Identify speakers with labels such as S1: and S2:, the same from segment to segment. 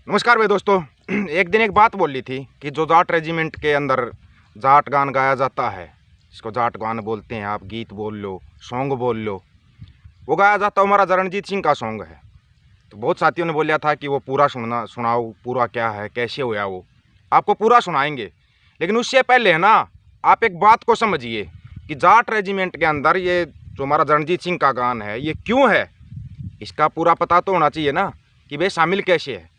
S1: नमस्कार भाई दोस्तों। एक दिन एक बात बोल ली थी कि जो जाट रेजिमेंट के अंदर जाट गान गाया जाता है, जिसको जाट गान बोलते हैं, आप गीत बोल लो, सॉन्ग बोल लो, वो गाया जाता है हमारा रणजीत सिंह का सॉन्ग है। तो बहुत साथियों ने बोला था कि वो पूरा सुनाओ, पूरा क्या है, कैसे होया वो। आपको पूरा सुनाएंगे, लेकिन उससे पहले है ना, आप एक बात को समझिए कि जाट रेजिमेंट के अंदर ये जो हमारा रणजीत सिंह का गान है ये क्यों है, इसका पूरा पता तो होना चाहिए ना कि भाई शामिल कैसे है।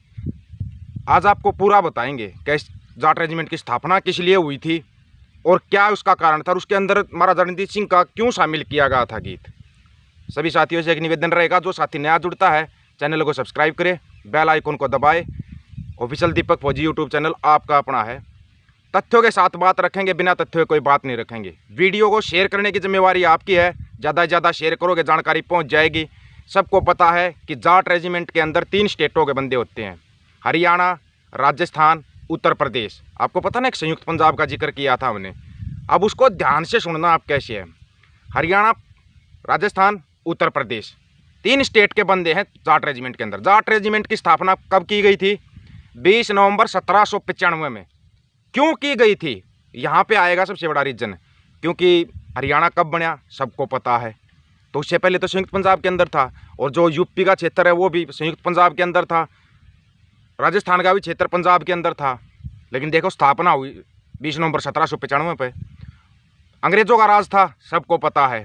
S1: आज आपको पूरा बताएंगे कैसे जाट रेजिमेंट की स्थापना किस लिए हुई थी और क्या उसका कारण था, और उसके अंदर महाराजा रणजीत सिंह का क्यों शामिल किया गया था गीत। सभी साथियों से एक निवेदन रहेगा, जो साथी नया जुड़ता है चैनल को सब्सक्राइब करे, बेल आइकन को दबाए। ऑफिशियल दीपक फौजी यूट्यूब चैनल आपका अपना है। तथ्यों के साथ बात रखेंगे, बिना तथ्यों के कोई बात नहीं रखेंगे। वीडियो को शेयर करने की जिम्मेवारी आपकी है, ज़्यादा से ज़्यादा शेयर करोगे जानकारी पहुँच जाएगी। सबको पता है कि जाट रेजिमेंट के अंदर 3 स्टेटों के बंदे होते हैं, हरियाणा, राजस्थान, उत्तर प्रदेश। आपको पता ना, एक संयुक्त पंजाब का जिक्र किया था हमने। अब उसको ध्यान से सुनना आप कैसे है। हरियाणा, राजस्थान, उत्तर प्रदेश, 3 स्टेट के बंदे हैं जाट रेजिमेंट के अंदर। जाट रेजिमेंट की स्थापना कब की गई थी? 20 नवंबर 1795 में। क्यों की गई थी, यहाँ पे आएगा सबसे बड़ा रीजन। क्योंकि हरियाणा कब बना सबको पता है, तो उससे पहले तो संयुक्त पंजाब के अंदर था, और जो यूपी का क्षेत्र है वो भी संयुक्त पंजाब के अंदर था, राजस्थान का भी क्षेत्र पंजाब के अंदर था। लेकिन देखो, स्थापना हुई 20 नवंबर 1795 पे। अंग्रेज़ों का राज था, सबको पता है।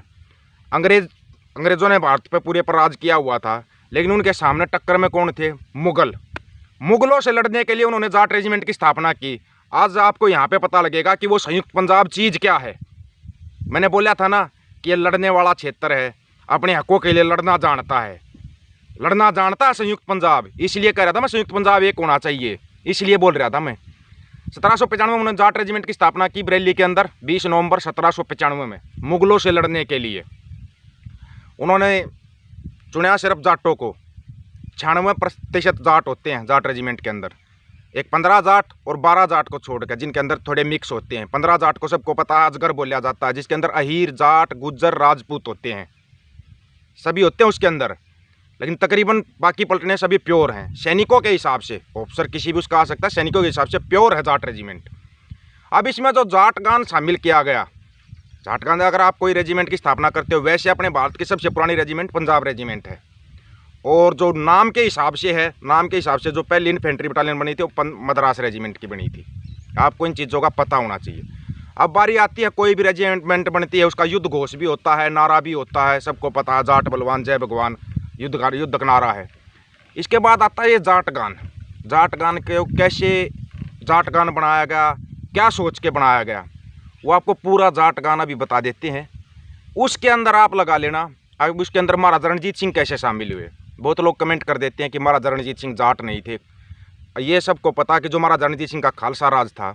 S1: अंग्रेज़ों ने भारत पे पूरे पर राज किया हुआ था, लेकिन उनके सामने टक्कर में कौन थे? मुगल। मुगलों से लड़ने के लिए उन्होंने जाट रेजिमेंट की स्थापना की। आज आपको यहाँ पे पता लगेगा कि वो संयुक्त पंजाब चीज़ क्या है। मैंने बोला था ना कि ये लड़ने वाला क्षेत्र है, अपने हकों के लिए लड़ना जानता है, लड़ना जानता है संयुक्त पंजाब। इसलिए कह रहा था मैं, संयुक्त पंजाब एक होना चाहिए, इसलिए बोल रहा था मैं। 1795 में उन्होंने जाट रेजिमेंट की स्थापना की बरेली के अंदर, 20 नवंबर 1795 में, मुगलों से लड़ने के लिए। उन्होंने चुना सिर्फ जाटों को। 96% जाट होते हैं जाट रेजिमेंट के अंदर। एक 15 जाट और 12 जाट को छोड़कर, जिनके अंदर थोड़े मिक्स होते हैं। 15 जाट को सबको पता है अजगर बोला जाता है, जिसके अंदर अहीर, जाट, गुज्जर, राजपूत होते हैं, सभी होते हैं उसके अंदर। लेकिन तकरीबन बाकी पलटने सभी प्योर हैं। सैनिकों के हिसाब से, ऑफिसर किसी भी उसका आ सकता है, सैनिकों के हिसाब से प्योर है जाट रेजिमेंट। अब इसमें जो जाट गान शामिल किया गया, जाट गान अगर आप कोई रेजिमेंट की स्थापना करते हो, वैसे अपने भारत की सबसे पुरानी रेजिमेंट पंजाब रेजिमेंट है। और जो नाम के हिसाब से है, नाम के हिसाब से जो पहली इन्फेंट्री बटालियन बनी थी वो मद्रास रेजिमेंट की बनी थी। आपको इन चीज़ों का पता होना चाहिए। अब बारी आती है, कोई भी रेजिमेंट बनती है उसका युद्ध घोष भी होता है, नारा भी होता है, सबको पता है, जाट बलवान जय भगवान, युद्ध का नारा है। इसके बाद आता है ये जाट गान। जाट गान के कैसे जाट गान बनाया गया, क्या सोच के बनाया गया, वो आपको पूरा जाट गाना भी बता देते हैं। उसके अंदर आप लगा लेना, अब उसके अंदर महाराजा रणजीत सिंह कैसे शामिल हुए। बहुत लोग कमेंट कर देते हैं कि महाराजा रणजीत सिंह जाट नहीं थे। ये सबको पता कि जो महाराजा रणजीत सिंह का खालसा राज था,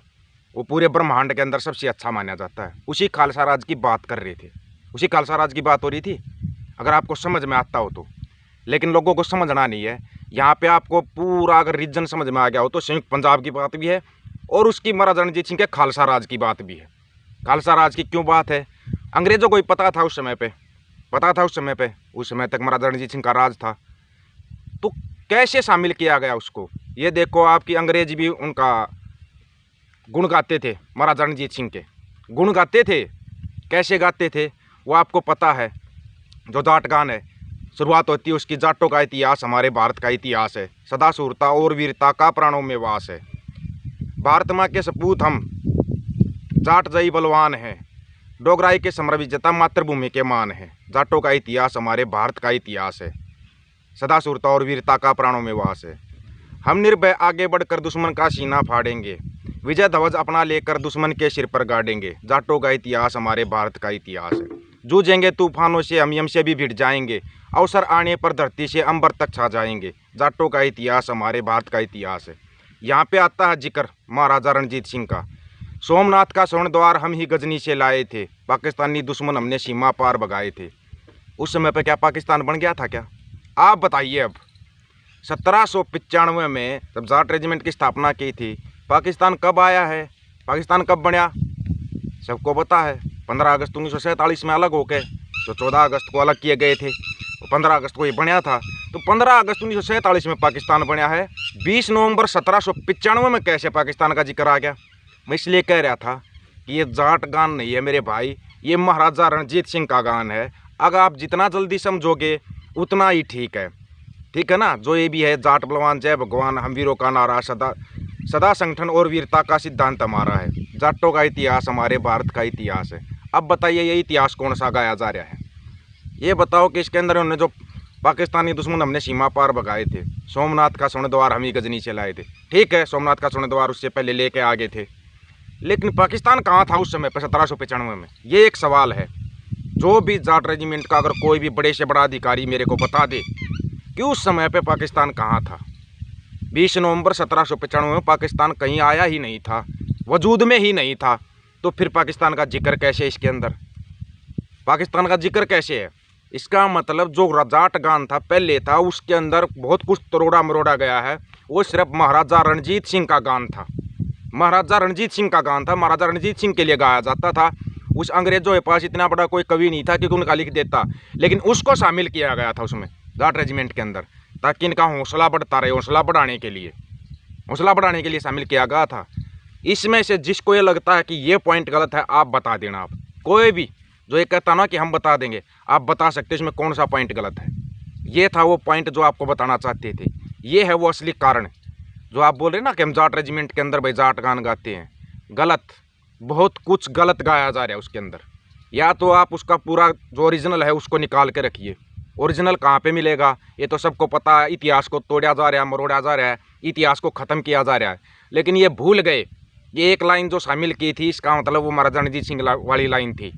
S1: वो पूरे ब्रह्मांड के अंदर सबसे अच्छा माना जाता है। उसी खालसा राज की बात कर रहे थे, उसी खालसा राज की बात हो रही थी, अगर आपको समझ में आता हो तो। लेकिन लोगों को समझना नहीं है। यहाँ पे आपको पूरा अगर रीजन समझ में आ गया हो तो संयुक्त पंजाब की बात भी है, और उसकी महाराजा रणजीत सिंह के खालसा राज की बात भी है। खालसा राज की क्यों बात है? अंग्रेज़ों को ही पता था उस समय पे, पता था उस समय पे, उस समय तक महाराजा रणजीत सिंह का राज था। तो कैसे शामिल किया गया उसको, ये देखो। आपकी अंग्रेज भी उनका गुण गाते थे, महाराजा रणजीत सिंह के गुण गाते थे। कैसे गाते थे वो आपको पता है। जो जाट गान है, शुरुआत होती है उसकी, जाटों का इतिहास हमारे भारत का इतिहास है, सदा शूरता और वीरता का प्राणों में वास है। भारत माँ के सपूत हम, जाट जई बलवान है, डोगराई के समर विजेता मातृभूमि के मान है। जाटों का इतिहास हमारे भारत का इतिहास है, सदा शूरता और वीरता का प्राणों में वास है। हम निर्भय आगे बढ़कर दुश्मन का सीना फाड़ेंगे, विजय ध्वज अपना लेकर दुश्मन के सिर पर गाड़ेंगे। जाटों का इतिहास हमारे भारत का इतिहास है। जूझेंगे तूफानों से, हम यम से भी भिड़ जाएंगे, अवसर आने पर धरती से अंबर तक छा जाएंगे। जाटों का इतिहास हमारे भारत का इतिहास है। यहाँ पे आता है जिक्र महाराजा रणजीत सिंह का। सोमनाथ का स्वर्ण द्वार हम ही गजनी से लाए थे, पाकिस्तानी दुश्मन हमने सीमा पार भगाए थे। उस समय पे क्या पाकिस्तान बन गया था क्या? आप बताइए। अब 1795 में जब जाट रेजिमेंट की स्थापना की थी, पाकिस्तान कब आया है, पाकिस्तान कब बना सबको पता है। 15 अगस्त 1947 में अलग हो गए, तो 14 अगस्त को अलग किए गए थे, तो 15 अगस्त को ये बना था। तो 15 अगस्त 1947 में पाकिस्तान बना है। 20 नवंबर 1795 में कैसे पाकिस्तान का जिक्र आ गया? मैं इसलिए कह रहा था कि ये जाट गान नहीं है मेरे भाई, ये महाराजा रणजीत सिंह का गान है। अगर आप जितना जल्दी समझोगे उतना ही ठीक है ना। जो ये भी है, जाट बलवान जय भगवान, हम वीरों का नारा, सदा सदा संगठन और वीरता का सिद्धांत हमारा है। जाटों का इतिहास हमारे भारत का इतिहास है। अब बताइए ये इतिहास कौन सा गाया जा रहा है? ये बताओ कि इसके अंदर उन्होंने जो पाकिस्तानी दुश्मन हमने सीमा पार भगाए थे, सोमनाथ का स्वर्ण द्वार हम ही गजनी से लाए थे। ठीक है, सोमनाथ का स्वर्ण द्वार उससे पहले लेके आगे थे, लेकिन पाकिस्तान कहाँ था उस समय पर 1795 में? ये एक सवाल है। जो भी जाट रेजिमेंट का अगर कोई भी बड़े से बड़ा अधिकारी मेरे को बता दे कि उस समय पे पाकिस्तान कहाँ था। 20 नवंबर 1795 में पाकिस्तान कहीं आया ही नहीं था, वजूद में ही नहीं था। तो फिर पाकिस्तान का जिक्र कैसे? इसके अंदर पाकिस्तान का जिक्र कैसे है? इसका मतलब जो जाट गान था पहले था, उसके अंदर बहुत कुछ तरोड़ा मरोड़ा गया है। वो सिर्फ महाराजा रणजीत सिंह का गान था। महाराजा रणजीत सिंह का गान था, महाराजा रणजीत सिंह के लिए गाया जाता था। उस अंग्रेजों के पास इतना बड़ा कोई कवि नहीं था कि उनका लिख देता, लेकिन उसको शामिल किया गया था उसमें जाट रेजिमेंट के अंदर, ताकि इनका हौसला बढ़ता रहे। हौसला बढ़ाने के लिए शामिल किया गया था। इसमें से जिसको ये लगता है कि ये पॉइंट गलत है, आप बता देना। आप कोई भी जो ये कहता ना कि हम बता देंगे, आप बता सकते हो इसमें कौन सा पॉइंट गलत है। ये था वो पॉइंट जो आपको बताना चाहते थे। ये है वो असली कारण जो आप बोल रहे ना कि हम जाट रेजिमेंट के अंदर भाई जाट गान गाते हैं। गलत, बहुत कुछ गलत गाया जा रहा है उसके अंदर। या तो आप उसका पूरा जो ओरिजिनल है उसको निकाल के रखिए। ओरिजिनल कहाँ पे मिलेगा? ये तो सबको पता है। इतिहास को तोड़ा जा रहा है, मरोड़ा जा रहा है, इतिहास को ख़त्म किया जा रहा है। लेकिन ये भूल गए, ये एक लाइन जो शामिल की थी, इसका मतलब वो महाराजा रणजीत सिंह वाली लाइन थी।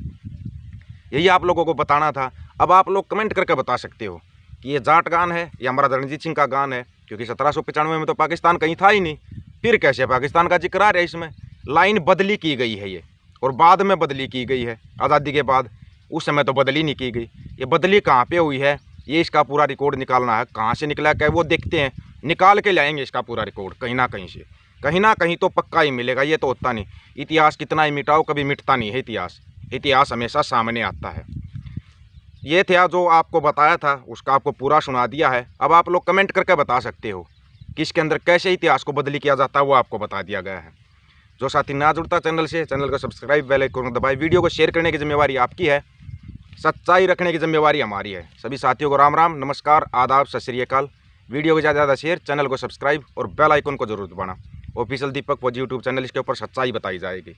S1: यही आप लोगों को बताना था। अब आप लोग कमेंट करके बता सकते हो कि ये जाट गान है या महाराजा रणजीत सिंह का गान है, क्योंकि 1795 में तो पाकिस्तान कहीं था ही नहीं। फिर कैसे पाकिस्तान का जिक्र आ रहा है? इसमें लाइन बदली की गई है ये, और बाद में बदली की गई है आज़ादी के बाद। उस समय तो बदली नहीं की गई। ये बदली कहाँ पे हुई है, ये इसका पूरा रिकॉर्ड निकालना है। कहाँ से निकला क्या वो देखते हैं, निकाल के लाएंगे इसका पूरा रिकॉर्ड कहीं ना कहीं से। कहीं ना कहीं तो पक्का ही मिलेगा। ये तो होता नहीं, इतिहास कितना ही मिटाओ कभी मिटता नहीं है। इतिहास हमेशा सामने आता है। ये था जो आपको बताया था, उसका आपको पूरा सुना दिया है। अब आप लोग कमेंट करके बता सकते हो कि इसके अंदर कैसे इतिहास को बदली किया जाता है, वो आपको बता दिया गया है। जो साथी ना जुड़ता चैनल से, चैनल को सब्सक्राइब, बेल आइकन दबाए। वीडियो को शेयर करने की जिम्मेवारी आपकी है, सच्चाई रखने की जिम्मेवारी हमारी है। सभी साथियों को राम राम, नमस्कार, आदाब, सत श्री अकाल। वीडियो को ज़्यादा शेयर, चैनल को सब्सक्राइब और बेल आइकन को जरूर दबाना। ऑफिशियल दीपक फौजी यूट्यूब चैनल, इसके ऊपर सच्चाई बताई जाएगी।